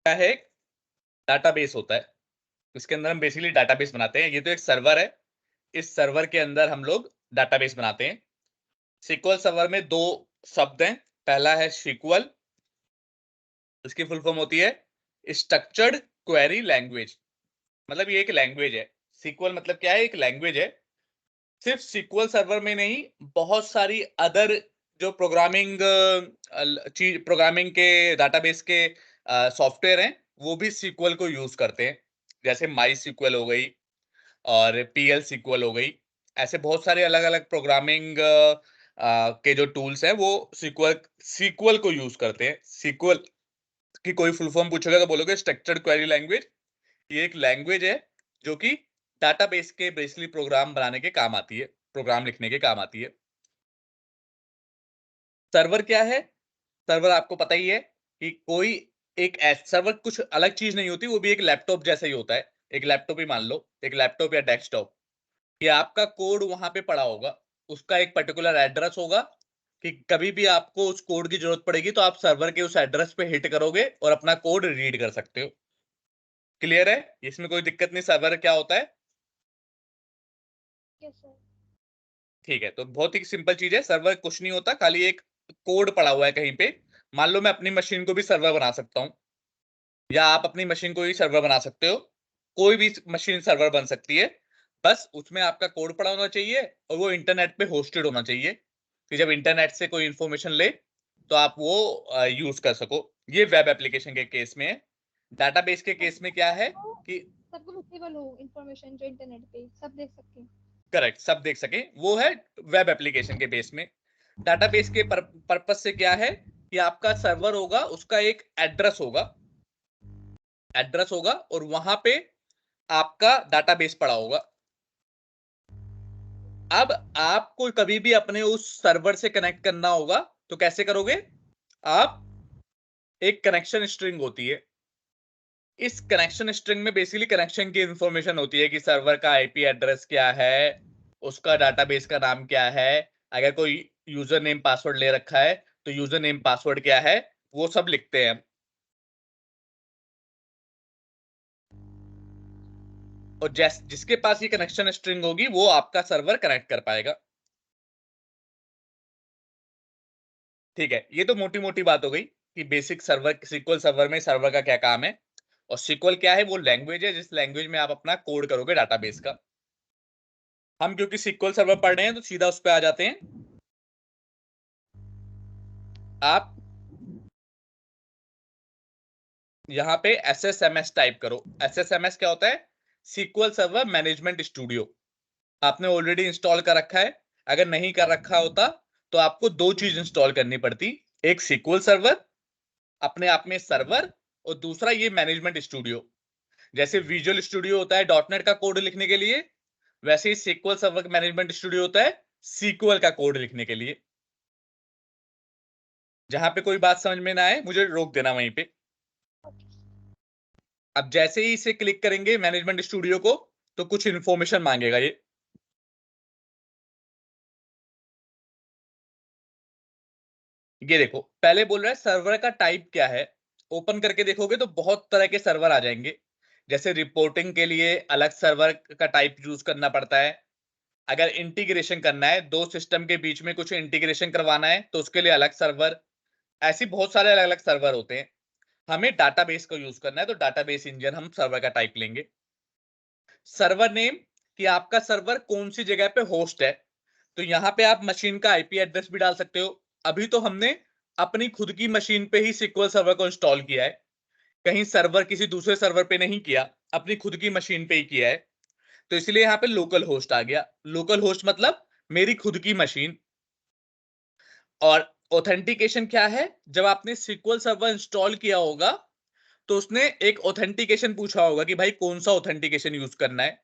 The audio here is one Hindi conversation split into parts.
क्या है, डाटाबेस होता है। इसके अंदर हम बेसिकली डाटाबेस बनाते हैं। ये तो एक सर्वर है, इस सर्वर के अंदर हम लोग डाटाबेस बनाते हैं। सीक्वल सर्वर में दो शब्द हैं। पहला है सीक्वल, इसकी फुल फॉर्म होती है स्ट्रक्चर्ड क्वेरी लैंग्वेज। मतलब ये एक लैंग्वेज है। सीक्वल मतलब क्या है, एक लैंग्वेज है। सिर्फ सीक्वल सर्वर में नहीं, बहुत सारी अदर जो प्रोग्रामिंग के डाटाबेस के सॉफ्टवेयर हैं, वो भी सीक्वल को यूज करते हैं। जैसे माई सीक्वल हो गई और पीएल सीक्वल हो गई। ऐसे बहुत सारे अलग अलग प्रोग्रामिंग के जो टूल्स हैं, वो सीक्वल सीक्वल को यूज करते हैं। सीक्वल की कोई फुल फॉर्म पूछेगा तो बोलोगे स्ट्रक्चर्ड क्वेरी लैंग्वेज। ये एक लैंग्वेज है जो कि डाटाबेस के बेसिकली प्रोग्राम बनाने के काम आती है, प्रोग्राम लिखने के काम आती है। सर्वर क्या है? सर्वर आपको पता ही है कि कोई एक सर्वर कुछ अलग चीज नहीं होती, वो भी एक लैपटॉप जैसा ही होता है। एक लैपटॉप ही मान लो, एक लैपटॉप या डेस्कटॉप, कि आपका कोड वहां पे पड़ा होगा, उसका एक पर्टिकुलर एड्रेस होगा कि कभी भी आपको उस कोड की जरूरत पड़ेगी तो आप सर्वर के उस एड्रेस पे हिट करोगे और अपना कोड रीड कर सकते हो। क्लियर है? इसमें कोई दिक्कत नहीं। सर्वर क्या होता है? Yes sir. ठीक है, तो बहुत ही सिंपल चीज है। सर्वर कुछ नहीं होता, खाली एक कोड पड़ा हुआ है कहीं पे। मान लो मैं अपनी मशीन को भी सर्वर बना सकता हूँ, या आप अपनी मशीन को ही सर्वर बना सकते हो। कोई भी मशीन सर्वर बन सकती है। बस उसमें आपका कोड पड़ा होना चाहिए और वो इंटरनेट पे होस्टेड होना चाहिए कि जब इंटरनेट से कोई इंफॉर्मेशन ले तो आप वो यूज कर सको। ये वेब एप्लीकेशन के केस में है। डाटाबेस के केस में क्या है सबको कि सबको विजिबल हो इंफॉर्मेशन जो इंटरनेट पे सब देख सके। करेक्ट, सब देख सके, वो है वेब एप्लीकेशन के बेस में। डाटाबेस के पर्पस से क्या है कि आपका सर्वर होगा, उसका एक एड्रेस होगा और वहां पे आपका डाटाबेस पड़ा होगा। अब आपको कभी भी अपने उस सर्वर से कनेक्ट करना होगा तो कैसे करोगे आप? एक कनेक्शन स्ट्रिंग होती है। इस कनेक्शन स्ट्रिंग में बेसिकली कनेक्शन की इंफॉर्मेशन होती है कि सर्वर का आईपी एड्रेस क्या है, उसका डाटाबेस का नाम क्या है, अगर कोई यूजर नेम पासवर्ड ले रखा है तो यूजर नेम पासवर्ड क्या है, वो सब लिखते हैं। और जिसके पास ये कनेक्शन स्ट्रिंग होगी वो आपका सर्वर कनेक्ट कर पाएगा। ठीक है, ये तो मोटी मोटी बात हो गई कि बेसिक सर्वर, सीक्वल सर्वर में सर्वर का क्या काम है। और सीक्वल क्या है? वो लैंग्वेज है जिस लैंग्वेज में आप अपना कोड करोगे डाटाबेस का। हम क्योंकि सीक्वल सर्वर पढ़ रहे हैं तो सीधा उस पर आ जाते हैं। आप यहाँ पे SSMS टाइप करो। SSMS क्या होता है? SQL server management studio. आपने ऑलरेडी इंस्टॉल कर रखा है। अगर नहीं कर रखा होता तो आपको दो चीज इंस्टॉल करनी पड़ती। एक सीक्वल सर्वर अपने आप में सर्वर, और दूसरा ये मैनेजमेंट स्टूडियो। जैसे विजुअल स्टूडियो होता है डॉटनेट का कोड लिखने के लिए, वैसे ही सीक्वल सर्वर मैनेजमेंट स्टूडियो होता है सीक्वल का कोड लिखने के लिए। जहां पे कोई बात समझ में ना आए मुझे रोक देना वहीं पे। अब जैसे ही इसे क्लिक करेंगे मैनेजमेंट स्टूडियो को, तो कुछ इंफॉर्मेशन मांगेगा ये। ये देखो, पहले बोल रहा है सर्वर का टाइप क्या है। ओपन करके देखोगे तो बहुत तरह के सर्वर आ जाएंगे। जैसे रिपोर्टिंग के लिए अलग सर्वर का टाइप यूज करना पड़ता है। अगर इंटीग्रेशन करना है, दो सिस्टम के बीच में कुछ इंटीग्रेशन करवाना है तो उसके लिए अलग सर्वर। ऐसी बहुत सारे अलग अलग सर्वर होते हैं। हमें डाटाबेस को यूज करना है तो डाटाबेस इंजन हम सर्वर का टाइप लेंगे। सर्वर नेम, कि आपका सर्वर कौन सी जगह पे होस्ट है। तो यहां पे आप मशीन का आईपी एड्रेस भी डाल सकते हो। अभी तो हमने अपनी खुद की मशीन पे ही सीक्वल सर्वर को इंस्टॉल किया है, कहीं सर्वर किसी दूसरे सर्वर पे नहीं किया, अपनी खुद की मशीन पे ही किया है। तो इसलिए यहाँ पे लोकल होस्ट आ गया। लोकल होस्ट मतलब मेरी खुद की मशीन। और ऑथेंटिकेशन क्या है? जब आपने सीक्वल सर्वर इंस्टॉल किया होगा तो उसने एक ऑथेंटिकेशन पूछा होगा कि भाई कौन सा ऑथेंटिकेशन यूज करना है।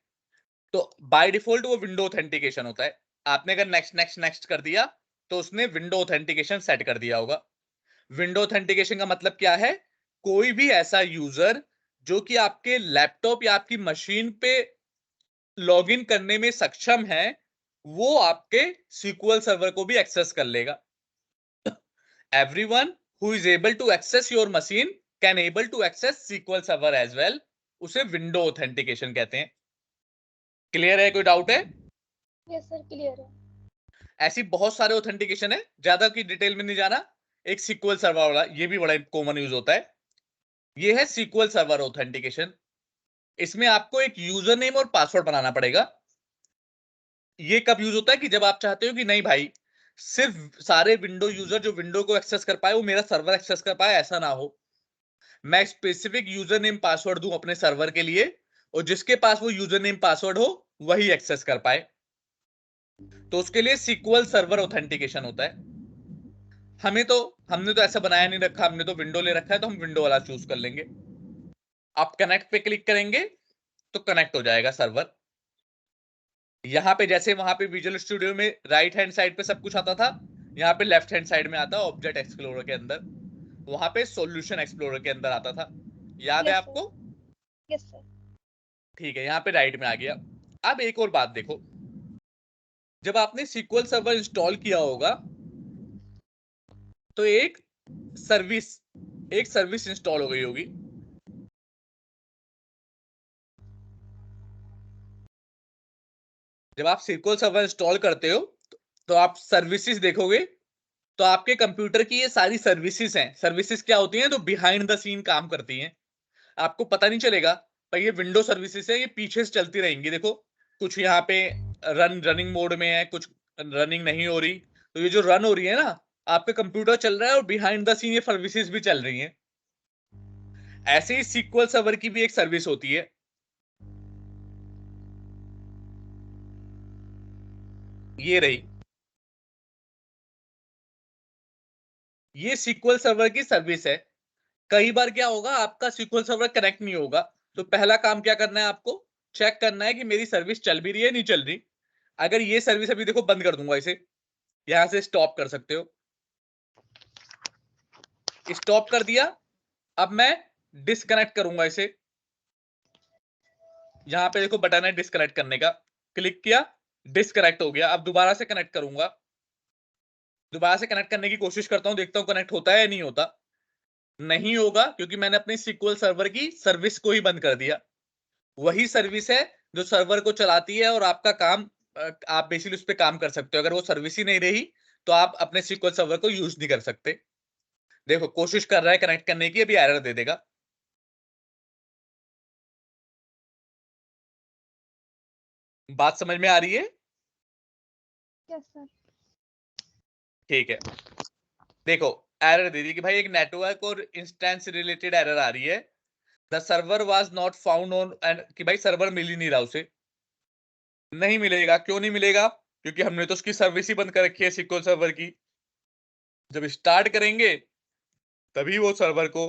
तो बाय डिफॉल्ट वो विंडो ऑथेंटिकेशन होता है। आपने अगर नेक्स्ट नेक्स्ट नेक्स्ट कर दिया तो उसने विंडो ऑथेंटिकेशन सेट कर दिया होगा। विंडो ऑथेंटिकेशन का मतलब क्या है? कोई भी ऐसा यूजर जो कि आपके लैपटॉप या आपकी मशीन पे लॉगिन करने में सक्षम है, वो आपके सीक्वल सर्वर को भी एक्सेस कर लेगा। Everyone who is able to access your machine can able to access SQL server as well, उसे विंडो ऑथेंटिकेशन कहते हैं। क्लियर है? कोई डाउट है? यस सर, क्लियर है। ऐसी बहुत सारे ऑथेंटिकेशन है, ज्यादा की डिटेल में नहीं जाना। एक SQL सर्वर वाला, ये भी बड़ा कॉमन यूज होता है। ये है SQL सर्वर ऑथेंटिकेशन। इसमें आपको एक यूजर नेम और पासवर्ड बनाना पड़ेगा। ये कब यूज होता है कि जब आप चाहते हो कि नहीं भाई, सिर्फ सारे विंडो यूजर जो विंडो को एक्सेस कर पाए वो मेरा सर्वर एक्सेस कर पाए, ऐसा ना हो। मैं स्पेसिफिक यूजर नेम पासवर्ड दूं अपने सर्वर के लिए, और जिसके पास वो यूजर नेम पासवर्ड हो वही एक्सेस कर पाए। तो उसके लिए SQL सर्वर ऑथेंटिकेशन होता है। हमने तो ऐसा बनाया नहीं रखा, हमने तो विंडो ले रखा है, तो हम विंडो वाला चूज कर लेंगे। आप कनेक्ट पे क्लिक करेंगे तो कनेक्ट हो जाएगा सर्वर। यहाँ पे जैसे वहां पे विजुअल स्टूडियो में राइट हैंड साइड पे सब कुछ आता था, यहाँ पे लेफ्ट हैंड साइड में आता है ऑब्जेक्ट एक्सप्लोरर के अंदर। वहां पे सॉल्यूशन एक्सप्लोरर के अंदर आता था। याद है यस सर। आपको? Yes sir. ठीक है, यहाँ पे राइट में आ गया। अब एक और बात देखो, जब आपने SQL सर्वर इंस्टॉल किया होगा तो सर्विस एक सर्विस इंस्टॉल हो गई होगी। जब आप SQL सर्वर इंस्टॉल करते हो तो आप सर्विसेज देखोगे, तो आपके कंप्यूटर की ये सारी सर्विसेज हैं। सर्विसेज क्या होती हैं? तो बिहाइंड द सीन काम करती हैं, आपको पता नहीं चलेगा। पर ये विंडो सर्विसेज है, ये पीछे से चलती रहेंगी। देखो, कुछ यहाँ पे रनिंग मोड में है, कुछ रनिंग नहीं हो रही। तो ये जो रन हो रही है ना, आपके कंप्यूटर चल रहा है और बिहाइंड द सीन ये सर्विसेज भी चल रही हैं। ऐसे ही SQL सर्वर की भी एक सर्विस होती है, ये रही। ये SQL सर्वर की सर्विस है। कई बार क्या होगा, आपका SQL सर्वर कनेक्ट नहीं होगा, तो पहला काम क्या करना है आपको? चेक करना है कि मेरी सर्विस चल भी रही है, नहीं चल रही। अगर ये सर्विस अभी देखो बंद कर दूंगा इसे, यहां से स्टॉप कर सकते हो। स्टॉप कर दिया। अब मैं डिस्कनेक्ट करूंगा इसे। यहां पे देखो बटन है डिस्कनेक्ट करने का, क्लिक किया, डिस्कनेक्ट हो गया। अब दोबारा से कनेक्ट करूंगा, दोबारा से कनेक्ट करने की कोशिश करता हूं, देखता हूं कनेक्ट होता है या नहीं होता। नहीं होगा, क्योंकि मैंने अपने SQL सर्वर की सर्विस को ही बंद कर दिया। वही सर्विस है जो सर्वर को चलाती है, और आपका काम, आप बेसिकली उस पर काम कर सकते हो। अगर वो सर्विस ही नहीं रही तो आप अपने SQL सर्वर को यूज नहीं कर सकते। देखो, कोशिश कर रहा है कनेक्ट करने की, अभी एरर दे देगा। बात समझ में आ रही है? Yes sir. ठीक है, देखो एरर दे दी कि भाई एक नेटवर्क और इंस्टेंस रिलेटेड एरर आ रही है। The server was not found on, and कि भाई सर्वर मिल ही नहीं रहा उसे। नहीं मिलेगा, क्यों नहीं मिलेगा? क्योंकि हमने तो उसकी सर्विस ही बंद कर रखी है SQL सर्वर की। जब स्टार्ट करेंगे तभी वो सर्वर को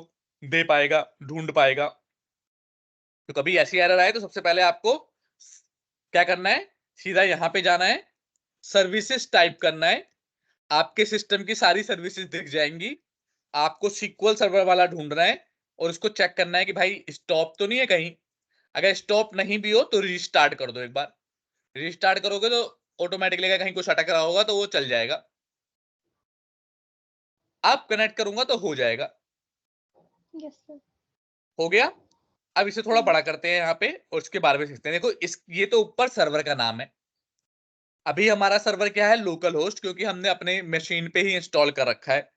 दे पाएगा, ढूंढ पाएगा। तो कभी ऐसी एरर आए तो सबसे पहले आपको क्या करना है? सीधा यहां पे जाना है, सर्विसेज टाइप करना है। आपके सिस्टम की सारी सर्विसेज दिख जाएंगी। आपको SQL सर्वर वाला ढूंढना है और उसको चेक करना है कि भाई स्टॉप तो नहीं है कहीं। अगर स्टॉप नहीं भी हो तो रिस्टार्ट कर दो एक बार। रिस्टार्ट करोगे तो ऑटोमेटिकली कहीं कुछ अटक रहा होगा तो वो चल जाएगा। आप कनेक्ट करूंगा तो हो जाएगा। Yes sir. हो गया। अब इसे थोड़ा बड़ा करते हैं यहाँ पे और इसके बारे में सीखते हैं। देखो, ये तो ऊपर सर्वर का नाम है। अभी हमारा सर्वर क्या है? लोकल होस्ट, क्योंकि हमने अपने मशीन पे ही इंस्टॉल कर रखा है।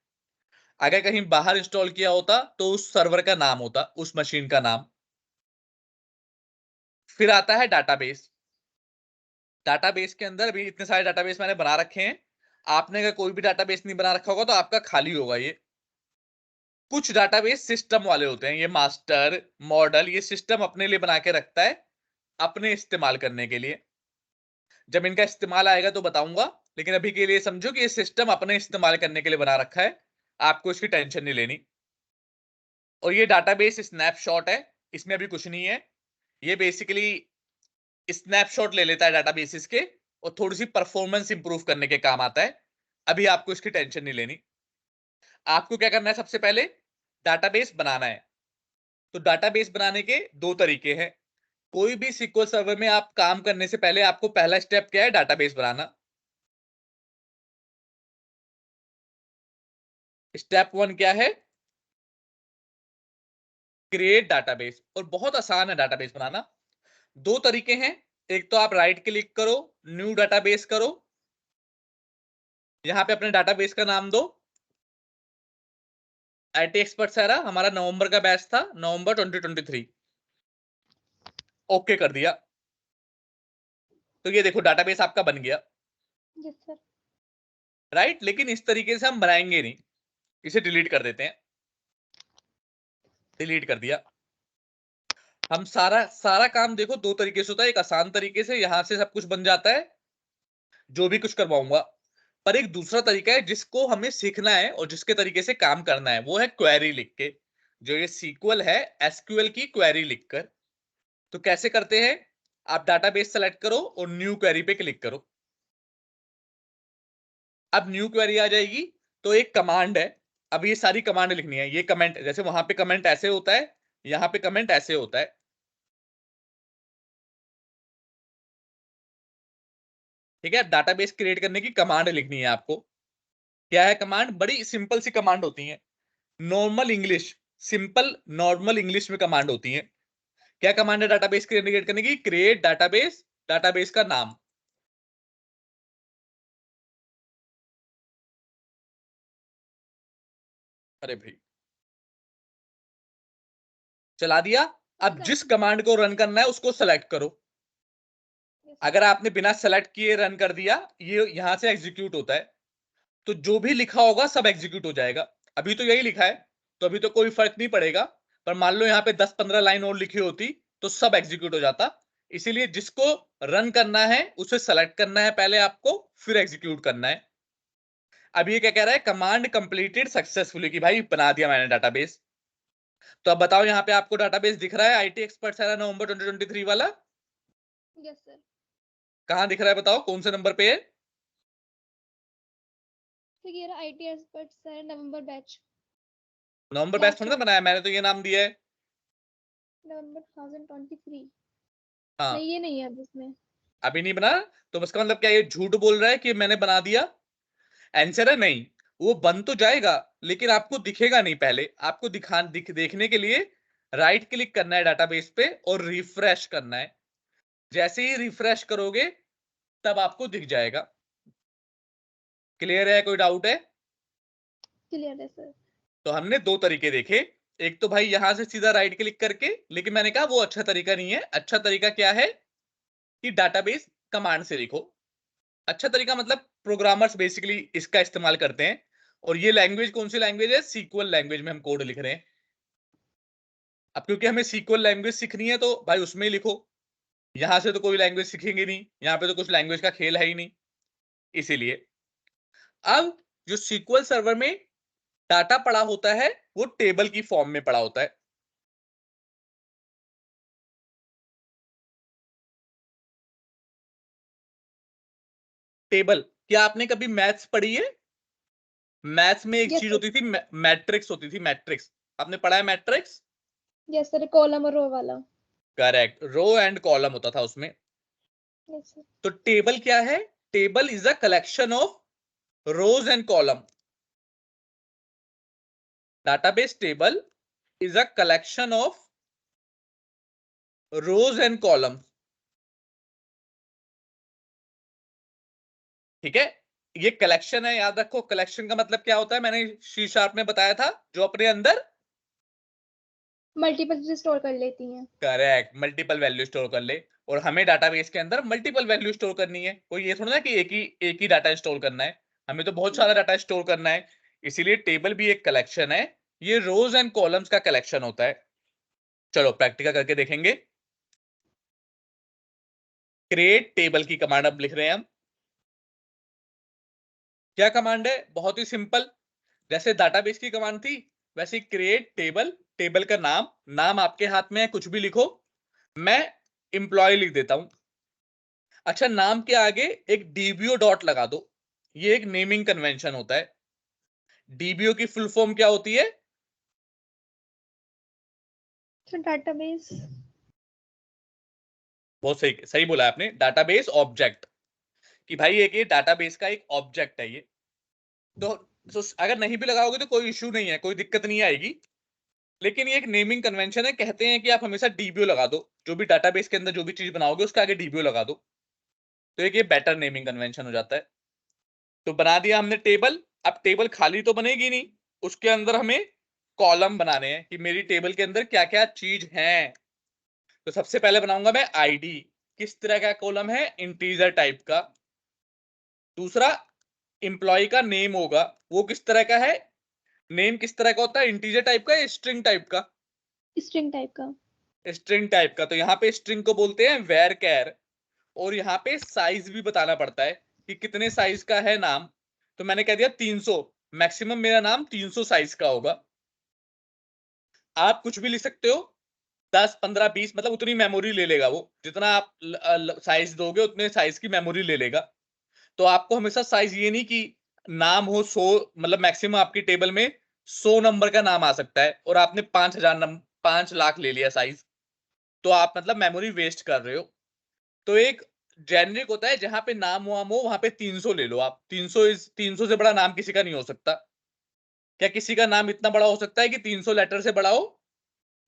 अगर कहीं बाहर इंस्टॉल किया होता तो उस सर्वर का नाम होता उस मशीन का नाम। फिर आता है डाटाबेस। डाटाबेस के अंदर भी इतने सारे डाटाबेस मैंने बना रखे हैं। आपने अगर कोई भी डाटाबेस नहीं बना रखा होगा तो आपका खाली होगा ये। कुछ डाटाबेस सिस्टम वाले होते हैं, ये मास्टर मॉडल, ये सिस्टम अपने लिए बना के रखता है, अपने इस्तेमाल करने के लिए। जब इनका इस्तेमाल आएगा तो बताऊंगा, लेकिन अभी के लिए समझो कि ये सिस्टम अपने इस्तेमाल करने के लिए बना रखा है। आपको इसकी टेंशन नहीं लेनी। और ये डाटाबेस स्नैपशॉट है, इसमें अभी कुछ नहीं है। ये बेसिकली स्नैपशॉट ले लेता है डाटाबेसिस के और थोड़ी सी परफॉर्मेंस इंप्रूव करने के काम आता है। अभी आपको इसकी टेंशन नहीं लेनी। आपको क्या करना है? सबसे पहले डाटाबेस बनाना है। तो डाटाबेस बनाने के दो तरीके हैं। कोई भी SQL सर्वर में आप काम करने से पहले आपको पहला स्टेप क्या है? डाटाबेस बनाना। स्टेप वन क्या है? क्रिएट डाटाबेस, और बहुत आसान है डाटाबेस बनाना। दो तरीके हैं, एक तो आप राइट क्लिक करो, न्यू डाटाबेस करो, यहां पे अपने डाटाबेस का नाम दो, IT एक्सपर्ट सारा, हमारा नवंबर का बैच था, नवंबर 2023, ओके कर दिया, तो ये देखो डाटाबेस आपका बन गया, यस सर। राइट। लेकिन इस तरीके से हम बनाएंगे नहीं, इसे डिलीट कर देते हैं, डिलीट कर दिया। हम सारा सारा काम देखो दो तरीके से होता है, एक आसान तरीके से यहां से सब कुछ बन जाता है जो भी कुछ करवाऊंगा, पर एक दूसरा तरीका है जिसको हमें सीखना है और जिसके तरीके से काम करना है, वो है क्वेरी लिख के, जो ये सीक्वल है, एसक्यूएल की क्वेरी लिखकर। तो कैसे करते हैं, आप डाटाबेस सेलेक्ट करो और न्यू क्वेरी पे क्लिक करो। अब न्यू क्वेरी आ जाएगी, तो एक कमांड है, अब ये सारी कमांड लिखनी है, ये कमेंट, जैसे वहां पे कमेंट ऐसे होता है, यहां पे कमेंट ऐसे होता है, ठीक है। डाटाबेस क्रिएट करने की कमांड लिखनी है आपको। क्या है कमांड, बड़ी सिंपल सी कमांड होती है, normal English, simple normal English में कमांड होती है। क्या कमांड है डाटाबेस क्रिएट करने की, क्रिएट डाटाबेस, डाटाबेस का नाम, अरे भाई चला दिया। सर अब जिस कर। कमांड को रन करना है उसको सेलेक्ट करो। Yes sir. अगर आपने बिना सेलेक्ट किए रन कर दिया, ये यहां से एग्जीक्यूट होता है, तो जो भी लिखा होगा सब एग्जीक्यूट हो जाएगा। अभी तो यही लिखा है, तो अभी तो कोई फर्क नहीं पड़ेगा, पर मान लो यहाँ पे 10-15 लाइन और लिखी होती तो सब एग्जीक्यूट हो जाता। इसीलिए जिसको रन करना है उसे सेलेक्ट करना है पहले आपको, फिर एग्जीक्यूट करना है। अब ये क्या कह रहा है, कमांड कंप्लीटेड सक्सेसफुली, कि भाई बना दिया मैंने डाटाबेस। तो अब बताओ यहाँ पे आपको डाटाबेस दिख रहा है, IT एक्सपर्ट सारा नवंबर 2023 वाला, यस सर। कहाँ दिख रहा है बताओ, कौन से नंबर पे है? तो ये रहा IT expert sir November batch. November batch last थोड़ा ना वाला। बनाया मैंने, तो ये नाम दिया है। नवंबर 2023। हाँ, नहीं ये नहीं है अब इसमें। अभी नहीं बना, तो उसका मतलब क्या ये झूठ बोल रहा है कि मैंने बना दिया? आंसर है नहीं, वो बन तो जाएगा लेकिन आपको दिखेगा नहीं। पहले आपको देखने के लिए राइट क्लिक करना है डाटाबेस पे और रिफ्रेश करना है। जैसे ही रिफ्रेश करोगे तब आपको दिख जाएगा। क्लियर है, कोई डाउट है? क्लियर है सर। तो हमने दो तरीके देखे, एक तो भाई यहां से सीधा राइट क्लिक करके, लेकिन मैंने कहा वो अच्छा तरीका नहीं है। अच्छा तरीका क्या है कि डाटाबेस कमांड से लिखो। अच्छा तरीका मतलब प्रोग्रामर्स बेसिकली इसका इस्तेमाल करते हैं। और ये लैंग्वेज कौन सी लैंग्वेज है, सीक्वल लैंग्वेज में हम कोड लिख रहे हैं। अब क्योंकि हमें सीक्वल लैंग्वेज सीखनी है तो भाई उसमें ही लिखो, यहां से तो कोई लैंग्वेज सीखेंगे नहीं, यहाँ पे तो कुछ लैंग्वेज का खेल है ही नहीं, इसीलिए। अब जो सीक्वल सर्वर में डाटा पड़ा होता है वो टेबल की फॉर्म में पड़ा होता है। टेबल, क्या आपने कभी मैथ्स पढ़ी है? मैथ्स में एक यस चीज सर। होती थी, मैट्रिक्स होती थी, मैट्रिक्स। आपने पढ़ा है मैट्रिक्स? यस सर कॉलम और रो वाला। करेक्ट, रो एंड कॉलम होता था उसमें। Yes sir. तो टेबल क्या है, table is a collection of rose and column. Database table is a collection of rose and column, ठीक है। ये कलेक्शन है, याद रखो। कलेक्शन का मतलब क्या होता है, मैंने सी शार्प में बताया था, जो अपने अंदर मल्टीपल चीजें स्टोर कर लेती हैं। करेक्ट मल्टीपल वैल्यू स्टोर कर ले। और हमें डाटाबेस के अंदर मल्टीपल वैल्यू स्टोर करनी है, कोई ये थोड़ा ना कि एक ही डाटा स्टोर करना है, हमें तो बहुत सारा डाटा स्टोर करना है। इसीलिए टेबल भी एक कलेक्शन है, ये रोज एंड कॉलम्स का कलेक्शन होता है। चलो प्रैक्टिकल करके देखेंगे। क्रिएट टेबल की कमांड अब लिख रहे हैं हम। क्या कमांड है, बहुत ही सिंपल, जैसे डाटाबेस की कमांड थी वैसे क्रिएट टेबल, टेबल का नाम, नाम आपके हाथ में है, कुछ भी लिखो। मैं एम्प्लॉय लिख देता हूं। अच्छा, नाम के आगे एक डीबीओ डॉट लगा दो, ये एक नेमिंग कन्वेंशन होता है। डीबीओ की फुल फॉर्म क्या होती है? तो डाटाबेस। बहुत सही सही बोला आपने, डाटाबेस ऑब्जेक्ट, कि भाई एक ये डाटाबेस का एक ऑब्जेक्ट है ये। तो, तो अगर नहीं भी लगाओगे तो कोई इश्यू नहीं है, कोई दिक्कत नहीं आएगी। लेकिन ये एक नेमिंग कन्वेंशन है, कहते हैं कि आप हमेशा डीबीओ लगा दो, जो भी डाटाबेस के अंदर जो भी चीज बनाओगे उसके आगे डीबीओ लगा दो, तो एक ये बेटर नेमिंग कन्वेंशन हो जाता है। तो बना दिया हमने टेबल। अब टेबल खाली तो बनेगी नहीं, उसके अंदर हमें कॉलम बनाने हैं कि मेरी टेबल के अंदर क्या क्या चीज है। तो सबसे पहले बनाऊंगा मैं आईडी, किस तरह का कॉलम है, इंटीजर टाइप का। दूसरा एम्प्लॉय का नेम होगा, वो किस तरह का है, नेम किस तरह का होता है, इंटीजर टाइप का या स्ट्रिंग टाइप का, स्ट्रिंग टाइप का। स्ट्रिंग टाइप का। तो यहाँ पे स्ट्रिंग को बोलते हैं वेर कैर। और यहाँ पे साइज भी बताना पड़ता है कि कितने साइज का है नाम। तो मैंने कह दिया 300, मैक्सिमम मेरा नाम 300 साइज का होगा। आप कुछ भी लिख सकते हो, 10 15 20, मतलब उतनी मेमोरी ले लेगा वो, जितना आप साइज दोगे उतने साइज की मेमोरी ले लेगा। तो आपको हमेशा साइज ये नहीं कि नाम हो 100, मतलब मैक्सिमम आपकी टेबल में 100 नंबर का नाम आ सकता है और आपने 5000 नंबर 5 लाख ले लिया साइज, तो आप मतलब मेमोरी वेस्ट कर रहे हो। तो एक जेनरिक होता है जहां पे नाम वाम हो, वहां पे 300 ले लो आप। 300 से बड़ा नाम किसी का नहीं हो सकता। क्या किसी का नाम इतना बड़ा हो सकता है कि 300 लेटर से बड़ा हो?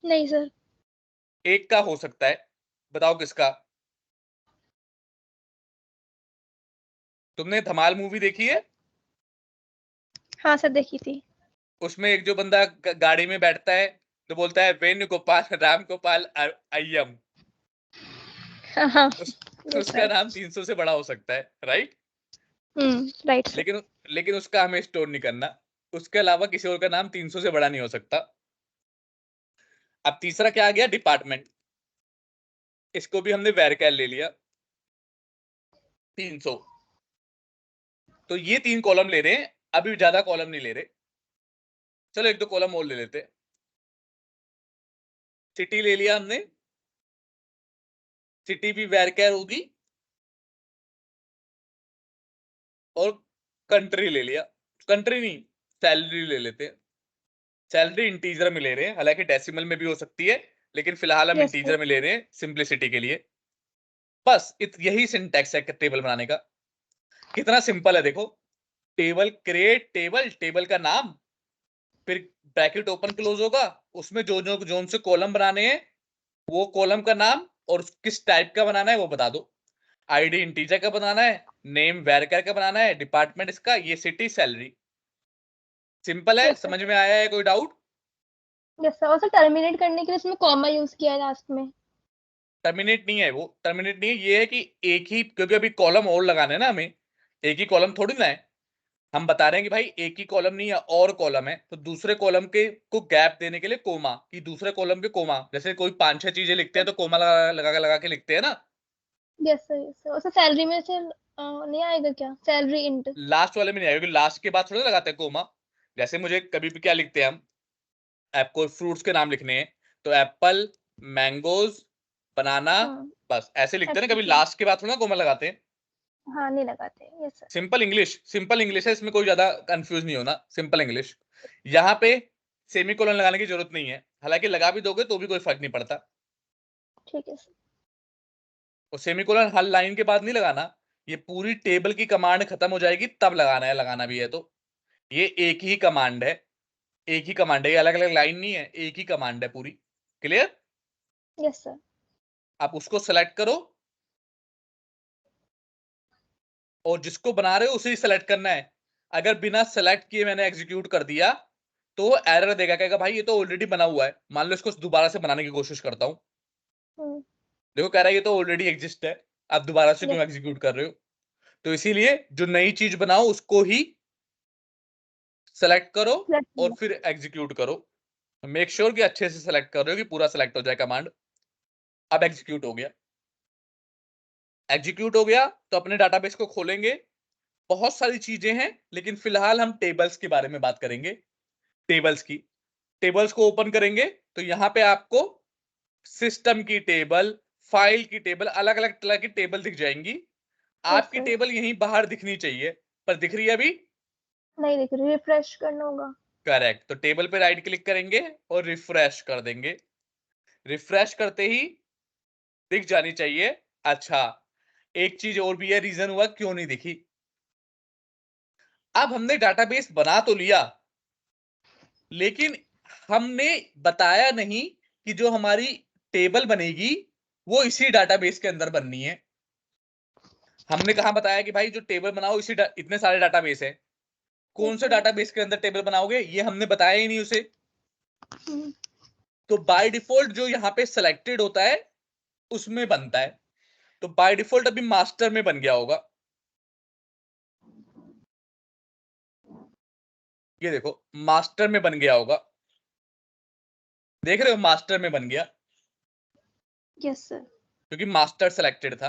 नहीं सर। एक का हो सकता है, बताओ किसका। तुमने धमाल मूवी देखी है? हाँ सर, देखी थी। उसमें एक जो बंदा गाड़ी में बैठता है तो बोलता है वेणुगोपाल राम गोपाल अय्यम, हाँ हाँ। उस यस उसका राइट। नाम 300 से बड़ा हो सकता है, राइट? Right sir. लेकिन लेकिन उसका हमें स्टोर नहीं करना, उसके अलावा किसी और का नाम 300 से बड़ा नहीं हो सकता। अब तीसरा क्या आ गया, डिपार्टमेंट। इसको भी हमने वेरकैल ले लिया 300। तो ये 3 कॉलम ले रहे हैं, अभी ज्यादा कॉलम नहीं ले रहे। चलो एक दो कॉलम और ले लेते। सिटी ले लिया हमने, सिटी भी वेरकैल होगी। और कंट्री ले लिया, कंट्री नहीं, सैलरी ले लेते हैं। सैलरी इंटीजर में ले रहे हैं, हालांकि डेसिमल में भी हो सकती है, लेकिन फिलहाल हम यस सर। इंटीजर में ले रहे हैं सिंप्लिसिटी के लिए। बस यही सिंटैक्स है टेबल बनाने का। कितना सिंपल है देखो। टेबल क्रिएट, टेबल टेबल का नाम, फिर ब्रैकेट ओपन क्लोज होगा, उसमें जो जो जोन से कॉलम बनाने हैं वो कॉलम का नाम, और किस टाइप का बनाना है वो बता दो। आईडी इंटीजर का बनाना है, नेम वेरकर का बनाना है, डिपार्टमेंट इसका, ये सिटी सैलरी। सिंपल है, यस सर। समझ में आया है, कोई डाउट? यस सर, और सर टर्मिनेट करने के लिए इसमें कॉमा यूज किया है लास्ट में। टर्मिनेट नहीं है, वो टर्मिनेट नहीं है, ये है कि एक ही, क्योंकि अभी कॉलम और लगाने हैं ना हमें, एक ही कॉलम थोड़ी ना है। हम बता रहे हैं कि भाई एक ही कॉलम नहीं है और कॉलम है, तो दूसरे कॉलम के को गैप देने के लिए कोमा, कि दूसरे कॉलम पे कोमा, जैसे कोई 5 6 चीजें लिखते हैं तो कोमा लगा के लिखते हैं ना। Yes sir, yes sir. और सर सैलरी में से नहीं आएगा क्या, सैलरी इंट? लास्ट वाले में नहीं आएगा, क्योंकि लास्ट के बाद थोड़ा लगाते हैं कोमा। जैसे मुझे कभी भी क्या लिखते हैं हम, आपको फ्रूट्स के नाम लिखने हैं, तो एप्पल, मैंगोज, बनाना, हाँ। बस ऐसे लिखते हैं ना, अच्छा कभी अच्छा। लास्ट के बाद थोड़ा कोमा लगाते हैं। हाँ, नहीं लगाते। Yes sir. Simple English, simple English है, इसमें कोई ज्यादा कंफ्यूज नहीं होना, सिंपल इंग्लिश। यहाँ पे सेमीकोलन लगाने की जरूरत नहीं है, हालांकि लगा भी दोगे तो भी कोई फर्क नहीं पड़ता। ठीक है सर। और सेमीकोलन हर लाइन के बाद नहीं लगाना, ये पूरी टेबल की कमांड खत्म हो जाएगी तब लगाना है, लगाना भी है तो। ये एक ही कमांड है, एक ही कमांड है, ये अलग अलग लाइन नहीं है, एक ही कमांड है पूरी। क्लियर? Yes sir. आप उसको सेलेक्ट करो, और जिसको बना रहे हो उसे ही सेलेक्ट करना है। अगर बिना सेलेक्ट किए मैंने एग्जीक्यूट कर दिया तो वो एरर देगा, कहेगा भाई ये तो ऑलरेडी बना हुआ है। मान लो इसको दोबारा से बनाने की कोशिश करता हूं, हम्म। देखो कह रहा है ये तो ऑलरेडी एग्जिस्ट है, आप दोबारा से क्यों यस। एग्जीक्यूट कर रहे हो। तो इसीलिए जो नई चीज बनाओ उसको ही सेलेक्ट करो और फिर एग्जीक्यूट करो। मेक श्योर कि अच्छे से सेलेक्ट कर रहे हो कि पूरा सेलेक्ट हो जाए कमांड। अब एग्जीक्यूट हो गया, एग्जीक्यूट हो गया तो अपने डाटाबेस को खोलेंगे। बहुत सारी चीजें हैं, लेकिन फिलहाल हम टेबल्स के बारे में बात करेंगे। टेबल्स की, टेबल्स को ओपन करेंगे तो यहाँ पे आपको सिस्टम की टेबल, फाइल की टेबल, अलग अलग तरह की टेबल दिख जाएंगी। यस आपकी सर। टेबल यहीं बाहर दिखनी चाहिए, पर दिख रही है अभी? नहीं दिख रही, रिफ्रेश करना होगा। करेक्ट, तो टेबल पे राइट क्लिक करेंगे और रिफ्रेश कर देंगे। रिफ्रेश करते ही दिख जानी चाहिए। अच्छा, एक चीज और भी है, रीजन हुआ क्यों नहीं दिखी। अब हमने डाटाबेस बना तो लिया, लेकिन हमने बताया नहीं कि जो हमारी टेबल बनेगी वो इसी डाटाबेस के अंदर बननी है। हमने कहा बताया कि भाई जो टेबल बनाओ इसी इतने सारे डाटाबेस है, कौन से डाटाबेस के अंदर टेबल बनाओगे ये हमने बताया ही नहीं उसे। तो बाय डिफॉल्ट जो यहाँ पे सिलेक्टेड होता है उसमें बनता है। तो बाय डिफॉल्ट अभी मास्टर में बन गया होगा। ये देखो मास्टर में बन गया होगा, देख रहे हो मास्टर में बन गया यस सर। क्योंकि मास्टर सेलेक्टेड था।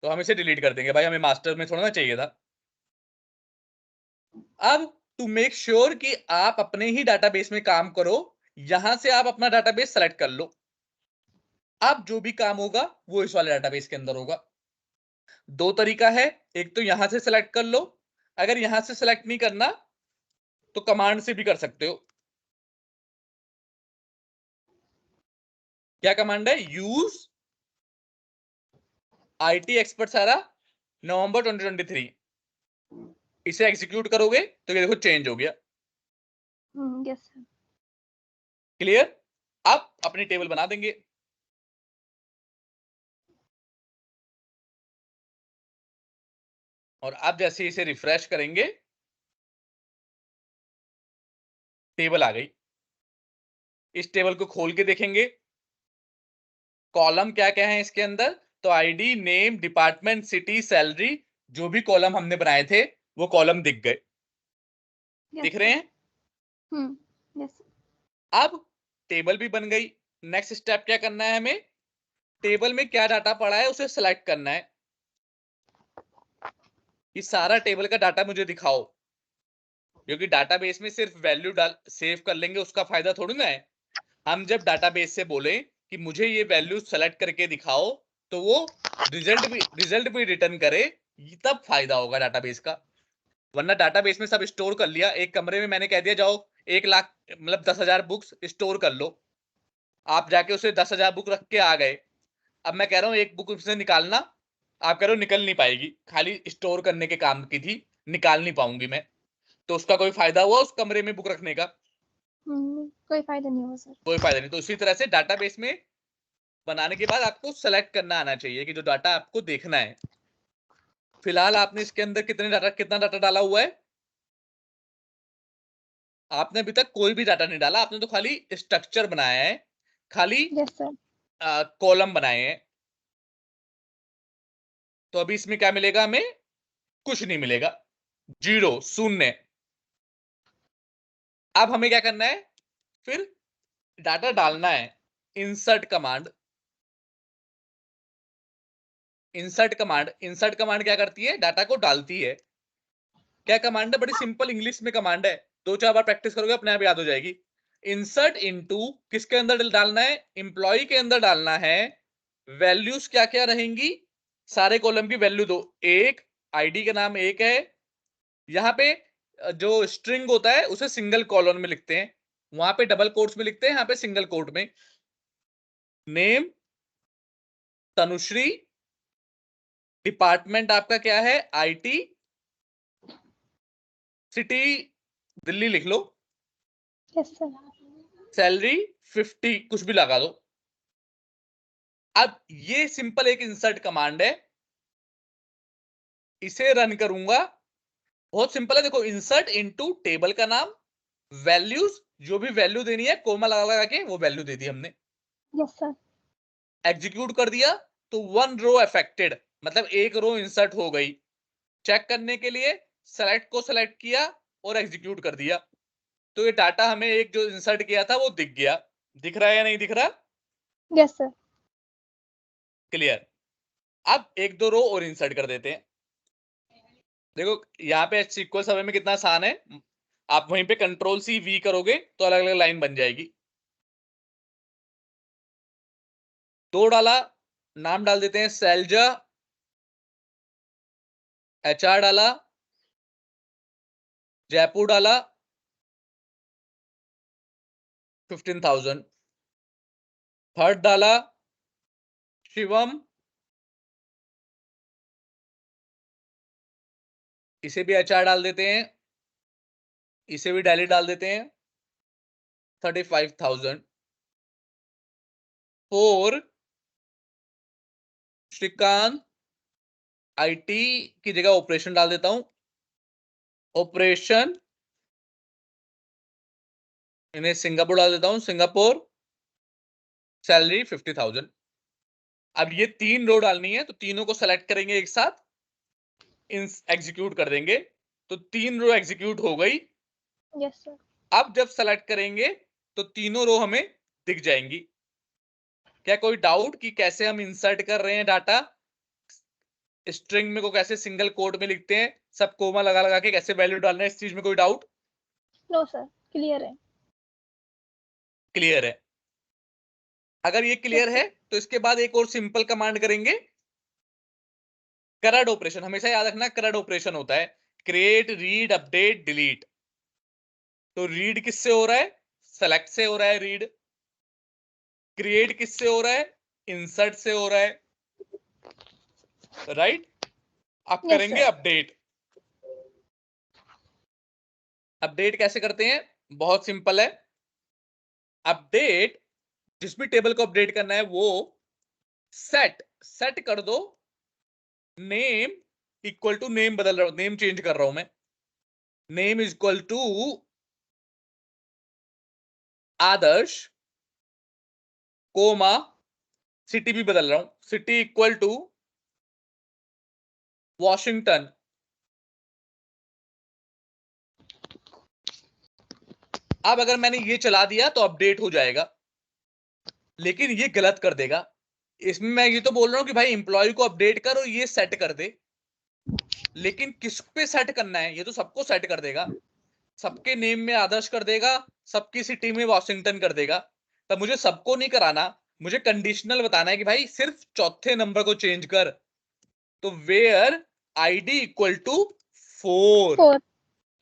तो हम इसे डिलीट कर देंगे भाई, हमें मास्टर में छोड़ना चाहिए था। अब टू मेक श्योर कि आप अपने ही डाटाबेस में काम करो, यहां से आप अपना डाटाबेस सेलेक्ट कर लो। अब जो भी काम होगा वो इस वाले डाटाबेस के अंदर होगा। दो तरीका है, एक तो यहां से सेलेक्ट कर लो, अगर यहां से सेलेक्ट नहीं करना तो कमांड से भी कर सकते हो। क्या कमांड है? यूज IT एक्सपर्ट सारा नवंबर 2023। इसे एग्जीक्यूट करोगे तो ये देखो चेंज हो गया। Yes sir. क्लियर? अब अपनी टेबल बना देंगे। और अब जैसे इसे रिफ्रेश करेंगे टेबल आ गई। इस टेबल को खोल के देखेंगे कॉलम क्या क्या है इसके अंदर। तो ID, name, department, city, salary, जो भी कॉलम हमने बनाए थे वो कॉलम दिख गए। दिख रहे हैं? यस। अब टेबल भी बन गई। नेक्स्ट स्टेप क्या करना है हमें? टेबल में क्या डाटा पड़ा है उसे सिलेक्ट करना है। ये सारा टेबल का डाटा मुझे दिखाओ, क्योंकि डाटाबेस में सिर्फ वैल्यू डाल सेव कर लेंगे उसका फायदा थोड़ी ना है। हम जब डाटाबेस से बोले कि मुझे ये वैल्यू सेलेक्ट करके दिखाओ तो वो रिजल्ट भी रिटर्न करे, तब फायदा होगा डाटाबेस का। वरना डाटाबेस में सब स्टोर कर लिया, एक कमरे में मैंने कह दिया जाओ 1 लाख मतलब 10,000 बुक्स स्टोर कर लो, आप जाके उसे 10,000 बुक रख के आ गए। अब मैं कह रहा हूँ एक बुक से निकालना, आप कह रहे हो निकल नहीं पाएगी, खाली स्टोर करने के काम की थी, निकाल नहीं पाऊंगी मैं, तो उसका कोई फायदा हुआ उस कमरे में बुक रखने का? कोई फायदा नहीं हुआ सर। कोई फायदा नहीं। तो इसी तरह से डाटाबेस में बनाने के बाद आपको सेलेक्ट करना आना चाहिए कि जो डाटा आपको देखना है। फिलहाल आपने इसके अंदर कितना डाटा डाला हुआ है? आपने अभी तक कोई भी डाटा नहीं डाला, आपने तो खाली स्ट्रक्चर बनाया है, खाली यस सर। कॉलम बनाए हैं। तो अभी इसमें क्या मिलेगा हमें? कुछ नहीं मिलेगा, जीरो, शून्य। अब हमें क्या करना है? फिर डाटा डालना है। इंसर्ट कमांड, इंसर्ट कमांड क्या करती है? डाटा को डालती है। क्या कमांड है? बड़ी सिंपल इंग्लिश में कमांड है, 2-4 बार प्रैक्टिस करोगे अपने आप याद हो जाएगी। इंसर्ट इनटू किसके अंदर डालना है? एम्प्लॉय के अंदर डालना है। वैल्यूज क्या क्या रहेंगी? सारे कॉलम की वैल्यू दो। एक आईडी का नाम एक है, यहाँ पे जो स्ट्रिंग होता है उसे सिंगल कॉलन में लिखते हैं, वहां पे डबल कोट्स में लिखते हैं, यहाँ पे सिंगल कोट में। नेम तनुश्री, डिपार्टमेंट आपका क्या है? IT, सिटी दिल्ली लिख लो, यस सर। सैलरी 50 कुछ भी लगा दो। अब ये सिंपल एक इंसर्ट कमांड है, इसे रन करूंगा, बहुत सिंपल है। देखो इंसर्ट इनटू टेबल का नाम, वैल्यूज, जो भी वैल्यू देनी है कोमा लगा लगा के वो वैल्यू दे दी हमने। Yes sir. एग्जीक्यूट कर दिया तो 1 रो अफेक्टेड, मतलब एक रो इंसर्ट हो गई। चेक करने के लिए सेलेक्ट को सेलेक्ट किया और एग्जीक्यूट कर दिया, तो ये डाटा हमें एक जो इंसर्ट किया था वो दिख गया। दिख रहा है या नहीं दिख रहा? Yes sir. क्लियर? अब एक दो रो और इंसर्ट कर देते हैं। देखो यहाँ पे SQL सर्वर में कितना आसान है, आप वहीं पे Ctrl+C+V करोगे तो अलग अलग लाइन बन जाएगी। दो डाला, नाम डाल देते हैं सैलजा, HR डाला, जयपुर डाला 15,000, थर्ड डाला शिवम, इसे भी HR डाल देते हैं, इसे भी डायली डाल देते हैं 35,000 फॉर श्रीकांत आईटी की जगह ऑपरेशन डाल देता हूं, ऑपरेशन इन्हें सिंगापुर डाल देता हूं, सिंगापुर सैलरी 50,000। अब ये 3 रो डालनी है तो तीनों को सेलेक्ट करेंगे एक साथ, एग्जीक्यूट कर देंगे तो 3 रो एग्जीक्यूट हो गई। Yes sir. अब जब सेलेक्ट करेंगे तो तीनों रो हमें दिख जाएंगी। क्या कोई डाउट कि कैसे हम इंसर्ट कर रहे हैं डाटा, स्ट्रिंग में को कैसे सिंगल कोट में लिखते हैं, सब कोमा लगा लगा के कैसे वैल्यू डालना है, इस चीज में कोई डाउट? नो सर, क्लियर है। क्लियर है? अगर ये क्लियर यस है सर। तो इसके बाद एक और सिंपल कमांड करेंगे, करड ऑपरेशन। हमेशा याद रखना करड ऑपरेशन होता है क्रिएट, रीड, अपडेट, डिलीट। तो रीड किससे हो रहा है? सेलेक्ट से हो रहा है रीड। क्रिएट किससे हो रहा है? इंसर्ट से हो रहा है, राइट? अब यस करेंगे सर। अपडेट। अपडेट कैसे करते हैं? बहुत सिंपल है। अपडेट, जिस भी टेबल को अपडेट करना है वो सेट कर दो, नेम इक्वल टू, नेम बदल रहा हूं, नेम चेंज कर रहा हूं मैं, name is equal to Adarsh, comma, city भी बदल रहा हूं, सिटी इक्वल टू वॉशिंगटन। अब अगर मैंने ये चला दिया तो अपडेट हो जाएगा, लेकिन ये गलत कर देगा। इसमें मैं ये तो बोल रहा हूं कि भाई इंप्लॉय को अपडेट कर और ये सेट कर दे, लेकिन किस पे सेट करना है? ये तो सबको सेट कर देगा, सबके नेम में आदर्श कर देगा, सबकी सिटी में वॉशिंगटन कर देगा। तब मुझे सबको नहीं कराना, मुझे कंडीशनल बताना है कि भाई सिर्फ चौथे नंबर को चेंज कर। तो वेयर आईडी इक्वल टू 4। 4।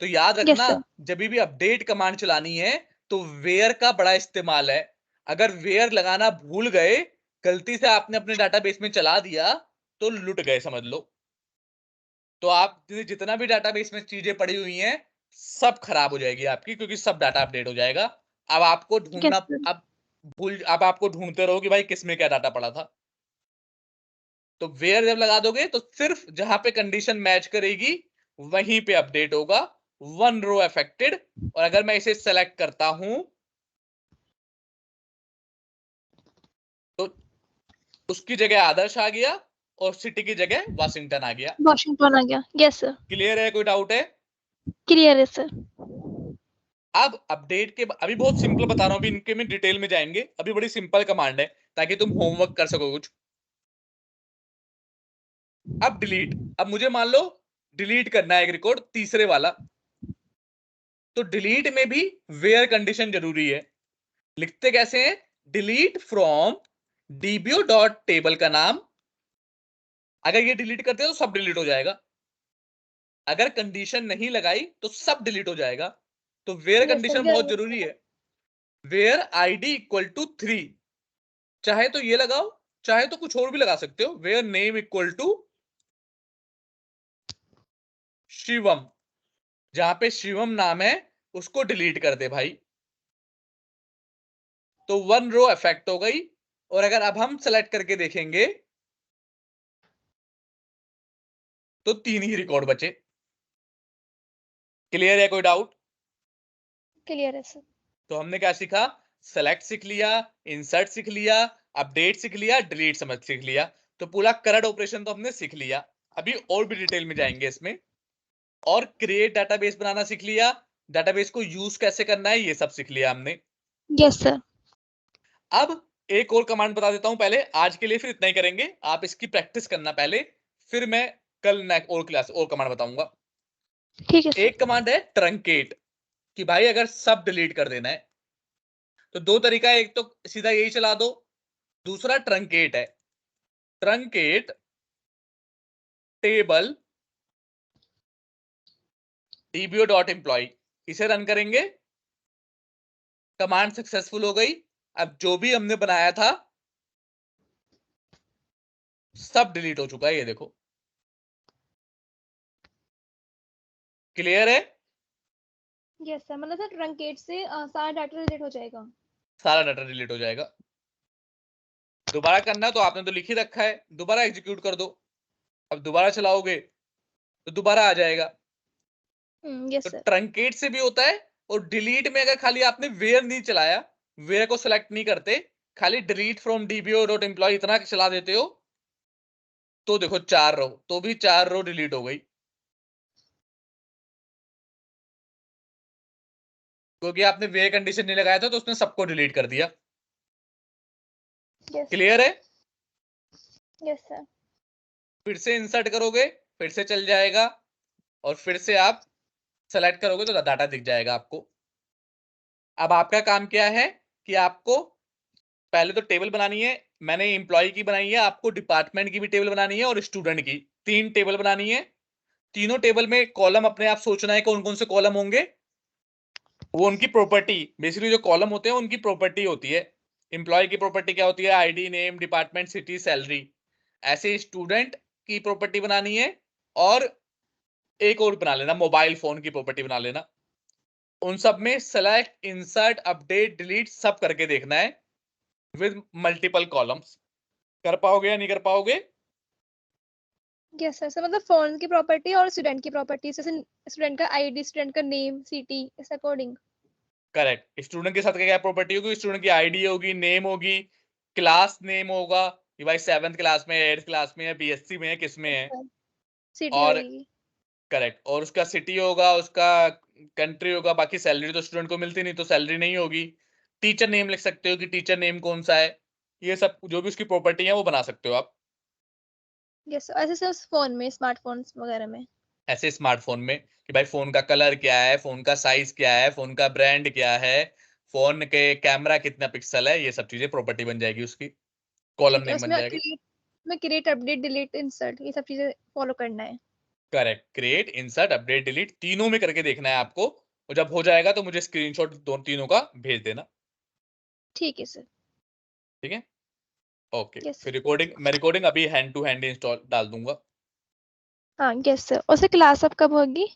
तो याद यस रखना, सर। जब भी अपडेट कमांड चलानी है तो वेयर का बड़ा इस्तेमाल है। अगर वेयर लगाना भूल गए, गलती से आपने अपने डाटाबेस में चला दिया तो लुट गए, समझ लो। तो आप जितना भी डाटाबेस में चीजें पड़ी हुई हैं सब खराब हो जाएगी आपकी, क्योंकि सब डाटा अपडेट हो जाएगा। अब आपको ढूंढना, यस सर। अब आपको ढूंढते रहो कि भाई किसमें क्या डाटा पड़ा था। तो वेयर जब लगा दोगे तो सिर्फ जहां पे कंडीशन मैच करेगी वहीं पे अपडेट होगा, 1 रो अफेक्टेड। और अगर मैं इसे सेलेक्ट करता हूं तो उसकी जगह आदर्श आ गया और सिटी की जगह वाशिंगटन आ गया। वॉशिंगटन आ गया। Yes sir. क्लियर है? कोई डाउट है? क्लियर है सर। अब अपडेट के अभी बहुत सिंपल बता रहा हूं, अभी इनके में डिटेल में जाएंगे, अभी बड़ी सिंपल कमांड है ताकि तुम होमवर्क कर सको कुछ। अब डिलीट, अब मुझे मान लो डिलीट करना है एक रिकॉर्ड, तीसरे वाला। तो डिलीट में भी वेयर कंडीशन जरूरी है। लिखते कैसे हैं? Delete from DBO dot table का नाम। अगर ये डिलीट करते हैं तो सब डिलीट हो जाएगा, अगर कंडीशन नहीं लगाई तो सब डिलीट हो जाएगा। तो वेयर यस सर। कंडीशन बहुत जरूरी है। वेयर आईडी इक्वल टू 3, चाहे तो ये लगाओ, चाहे तो कुछ और भी लगा सकते हो। Where name equal to Shivam, जहां पे शिवम नाम है उसको डिलीट कर दे भाई। तो 1 रो इफेक्ट हो गई। और अगर अब हम सेलेक्ट करके देखेंगे तो 3 ही रिकॉर्ड बचे। क्लियर है? कोई डाउट? क्लियर है सर। तो हमने क्या सीखा? सेलेक्ट सीख लिया, इंसर्ट सीख लिया, अपडेट सीख लिया, डिलीट समझ सीख लिया। तो पूरा करंट ऑपरेशन तो हमने सीख लिया। अभी और भी डिटेल में जाएंगे इसमें। और क्रिएट डाटाबेस बनाना सीख लिया, डाटाबेस को यूज कैसे करना है ये सब सीख लिया हमने। Yes sir. अब एक और कमांड बता देता हूं पहले, आज के लिए फिर इतना ही करेंगे, आप इसकी प्रैक्टिस करना पहले, फिर मैं कल और क्लास और कमांड बताऊंगा। ठीक है सर। एक कमांड है ट्रंकेट, कि भाई अगर सब डिलीट कर देना है तो 2 तरीका है, एक तो सीधा यही चला दो, दूसरा ट्रंकेट है। Truncate table DBO dot employ, इसे रन करेंगे, कमांड सक्सेसफुल हो गई। अब जो भी हमने बनाया था सब डिलीट हो चुका है, ये देखो। क्लियर है? यस सर, मतलब सर ट्रंकेट से सारा डाटा डिलीट हो जाएगा। सारा डाटा डिलीट हो जाएगा। दोबारा करना तो आपने तो लिख ही रखा है, दोबारा एग्जीक्यूट कर दो। अब दोबारा चलाओगे तो दोबारा आ जाएगा। यस तो सर। ट्रंकेट से भी होता है, और डिलीट में अगर खाली आपने वेयर नहीं चलाया, वेयर को सिलेक्ट नहीं करते, खाली delete from DBO dot employ इतना चला देते हो, तो देखो 4 रो, तो भी 4 रो डिलीट हो गई, क्योंकि आपने वेयर कंडीशन नहीं लगाया था तो उसने सबको डिलीट कर दिया। यस क्लियर है? Yes sir. फिर से इंसर्ट करोगे, फिर से चल जाएगा, और फिर से आप सेलेक्ट करोगे तो डाटा दिख जाएगा आपको। अब आपका काम क्या है कि आपको पहले तो टेबल बनानी है। मैंने एम्प्लॉय की बनाई है, आपको डिपार्टमेंट की भी टेबल बनानी है और स्टूडेंट की, 3 टेबल बनानी है। तीनों टेबल में कॉलम अपने आप सोचना है कौन कौन से कॉलम होंगे, वो उनकी प्रॉपर्टी, बेसिकली जो कॉलम होते हैं उनकी प्रॉपर्टी होती है। एम्प्लॉय की प्रॉपर्टी क्या होती है? ID, name, department, city, salary. ऐसे स्टूडेंट की प्रॉपर्टी बनानी है, और एक और बना लेना, मोबाइल फोन की प्रॉपर्टी बना लेना। उन सब में सेलेक्ट, इंसर्ट, अपडेट, डिलीट सब करके देखना है विद मल्टीपल कॉलम्स। कर पाओगे या नहीं कर पाओगे? यस सर, सर मतलब फोन की प्रॉपर्टी और स्टूडेंट की प्रॉपर्टी, जैसे स्टूडेंट का आईडी, स्टूडेंट का नेम, सिटी, इस अकॉर्डिंग। करेक्ट। स्टूडेंट के साथ क्या प्रॉपर्टी होगी? स्टूडेंट की आईडी होगी, नेम होगी, क्लास नेम होगा कि भाई 7th क्लास में, 8th क्लास में है, बीएससी में है, किस में है। सिटी और होगी। करेक्ट, और उसका सिटी होगा, उसका कंट्री होगा। बाकी सैलरी तो स्टूडेंट को मिलती नहीं, तो सैलरी नहीं होगी। टीचर नेम लिख सकते हो कि टीचर नेम कौन सा है। ये सब जो भी उसकी प्रॉपर्टी है वो बना सकते हो आप। यस सर, ऐसे सिर्फ फोन में, स्मार्टफोन्स वगैरह में। ऐसे स्मार्टफोन में कि भाई फोन का कलर क्या है, फोन का साइज क्या है, फोन का ब्रांड क्या है, फोन के कैमरा कितना पिक्सल है, ये सब चीजें प्रॉपर्टी बन जाएगी उसकी, कॉलम ठीक है, नेम बन उसमें जाएगी। क्रिएट, अपडेट, डिलीट, इंसर्ट, ये सब चीजें फॉलो करना है। Correct, create, insert, update, delete तीनों में करके देखना है आपको, और जब हो जाएगा तो मुझे स्क्रीनशॉट दोनों तीनों का भेज देना। ठीक है सर। ठीक है, ओके। यस। फिर मैं रिकॉर्डिंग अभी हैंड टू हैंड इंस्टॉल डाल दूंगा। हाँ यस सर, और सर क्लास अब कब होगी?